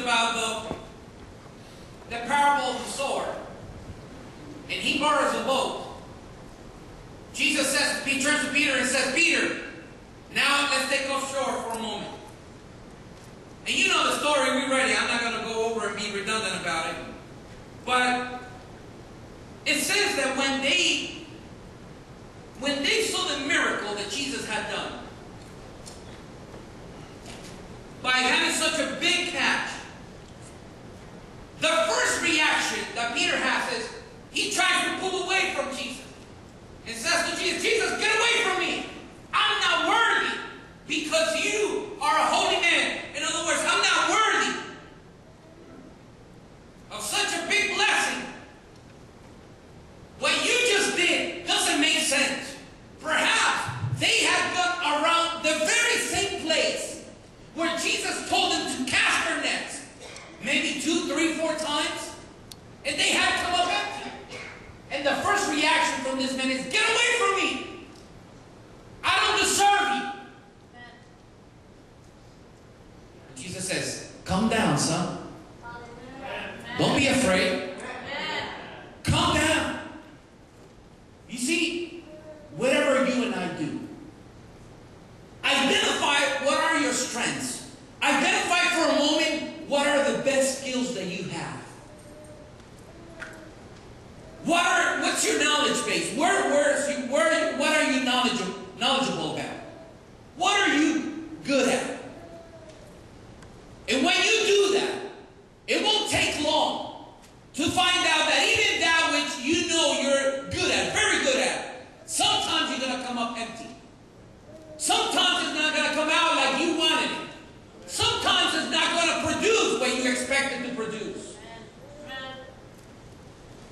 about the parable of the sower. And he borrows a boat. Jesus says, he turns to Peter and says, Peter, now let's take offshore for a moment. And you know the story, we read it. I'm not going to go over and be redundant about it. But it says that when they saw the miracle that Jesus had done, by having such a big catch, the first reaction that Peter has is, he tries to pull away from Jesus. And says to Jesus, Jesus, get away from me. I'm not worthy because you are a holy man. In other words, I'm not worthy of such a big blessing. What you just did doesn't make sense. Perhaps they had gone around the very same place where Jesus told them to cast their nets. Maybe 2, 3, 4 times. And they had come up empty. And the first reaction from this man is, get away from me. I don't deserve you. Jesus says, come down, son. Don't be afraid. Calm down. You see, whatever you and I do, identify what are your strengths. Identify for a moment what are the best skills that you have. What's your knowledge base? What are you knowledgeable about? What are you good at? And when you do that, it won't take long to find out that even that which you know you're good at, very good at, sometimes you're going to come up empty. Sometimes it's not going to come out like you wanted it. Sometimes it's not going to produce what you expected to produce.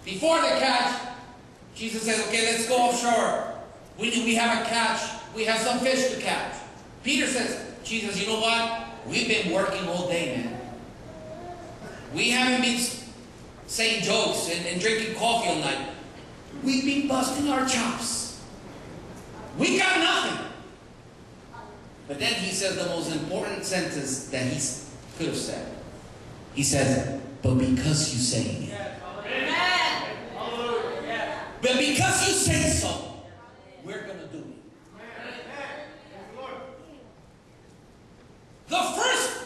Before the catch, Jesus says, okay, let's go offshore. We have a catch. We have some fish to catch. Peter says, Jesus, you know what? We've been working all day, man. We haven't been saying jokes and drinking coffee all night. We've been busting our chops. We got nothing. But then he says the most important sentence that he could have said. He says, but because you say it. But because you say so, we're going to do it.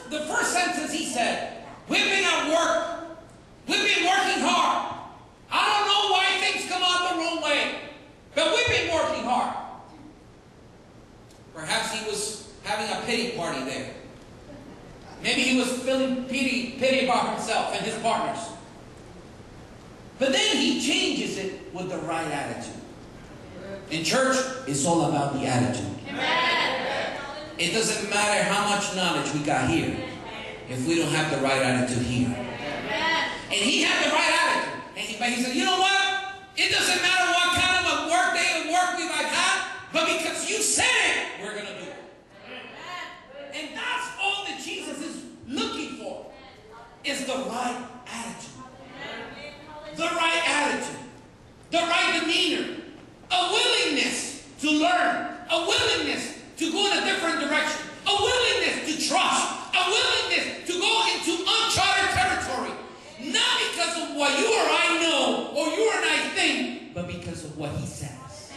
The first sentence he said, we've been at work. We've been working hard. I don't know why things come out the wrong way, but we've been working hard. Perhaps he was having a pity party there. Maybe he was feeling pity about himself and his partners. But then he changes it with the right attitude. In church, it's all about the attitude. Amen. It doesn't matter how much knowledge we got here if we don't have the right attitude here. Amen. And he had the right attitude. But he said, you know what? It doesn't matter what kind of a work day and work week I've had, but because you said it, we're going to do it. Amen. And that's all that Jesus is looking for, is the right attitude. The right attitude, the right demeanor, a willingness to learn, a willingness to go in a different direction, a willingness to trust, a willingness to go into uncharted territory, not because of what you or I know or you and I think, but because of what he says.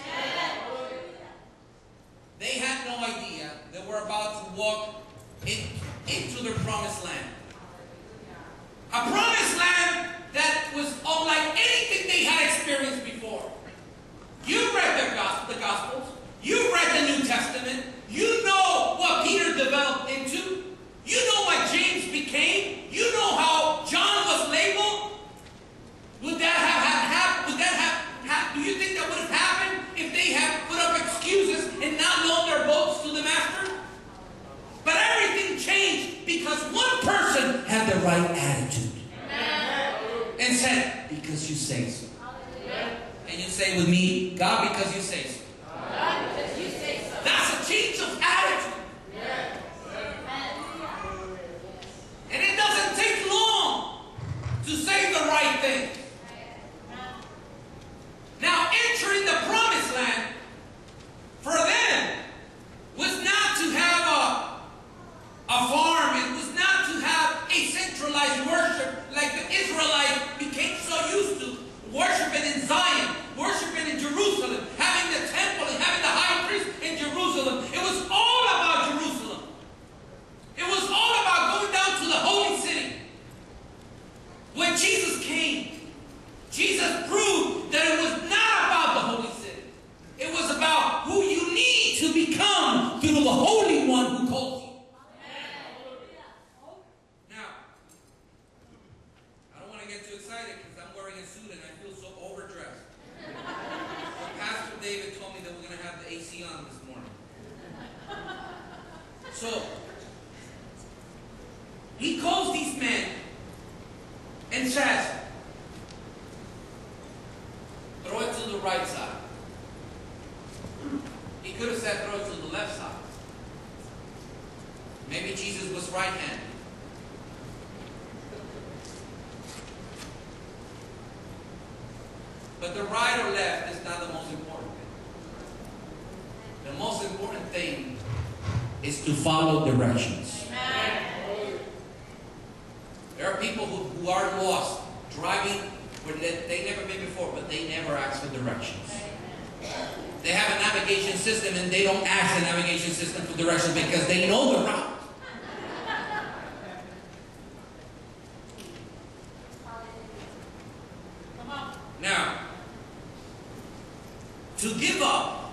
They had no idea that we're about to walk into the promised land. A promised land that was unlike anything they had experienced before. You read the Gospels. You read the New Testament. You know what Peter developed into. You know what James became. You know how John was labeled. Would that have happened? Do you think that would have happened if they had put up excuses and not loaned their boats to the master? But everything changed because one person had the right attitude. And said, because you say so. And you say with me, God, because you say so. God, because you say so. That's a change of attitude. And it doesn't take long to say the right thing. Now, entering the promised land for them was not to have a farm. It was not to have a centralized can come through the Holy One who calls you. Now, I don't want to get too excited because I'm wearing a suit and I feel so overdressed. But Pastor David told me that we're going to have the AC on this morning. So, he calls these men and says, throw it to the right side. He could have said throw it to the left side. Maybe Jesus was right-handed. But the right or left is not the most important thing. The most important thing is to follow directions. There are people who are lost, driving where they've never been before, but they never ask for directions. They have a navigation system and they don't ask the navigation system for directions because they know the route. Now, to give up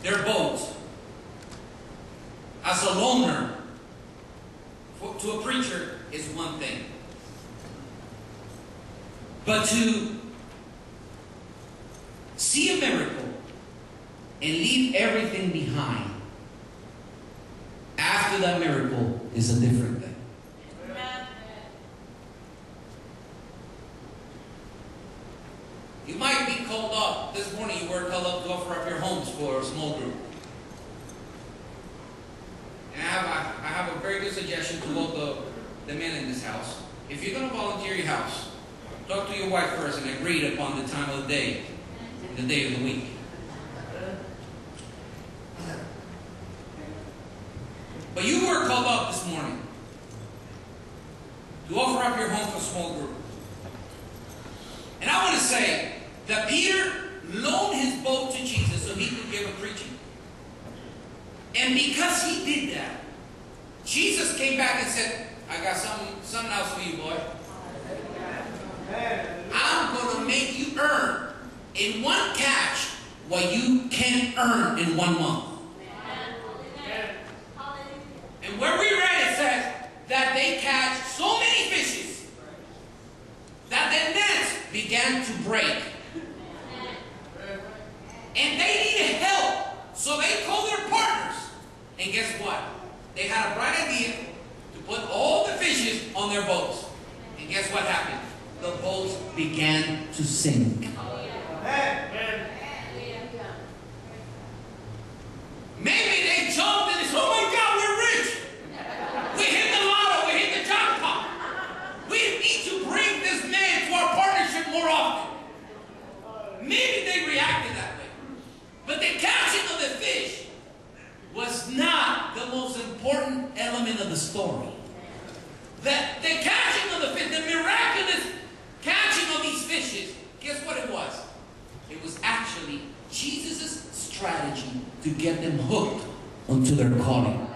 their boat as a loaner to a preacher is one thing. But to see a miracle and leave everything behind after that miracle is a different thing. You might be called up. This morning you were called up to offer up your homes for a small group. And I have a very good suggestion to all the men in this house. If you're going to volunteer your house, talk to your wife first and agree upon the time of the day, the day of the week. But you were called up this morning to offer up your home for a small group. And I want to say that Peter loaned his boat to Jesus so he could give a preaching. And because he did that, Jesus came back and said, I got something else for you, boy. I'm going to make you earn in one catch what you can't earn in 1 month. And where we read it says that they catch so many fishes that their nets began to break. And they needed help. So they called their partners. And guess what? They had a bright idea to put all the fishes on their boats. And guess what happened? The boats began to sink. Maybe they jumped and they said, oh my God, we're rich. We hit the lotto, we hit the jackpot. We need to bring this man to our partnership more often. Maybe they reacted that way. But the catching of the fish was not the most important element of the story. The catching of the fish, the miraculous catching of these fishes, guess what it was? It was actually Jesus' strategy to get them hooked onto their calling.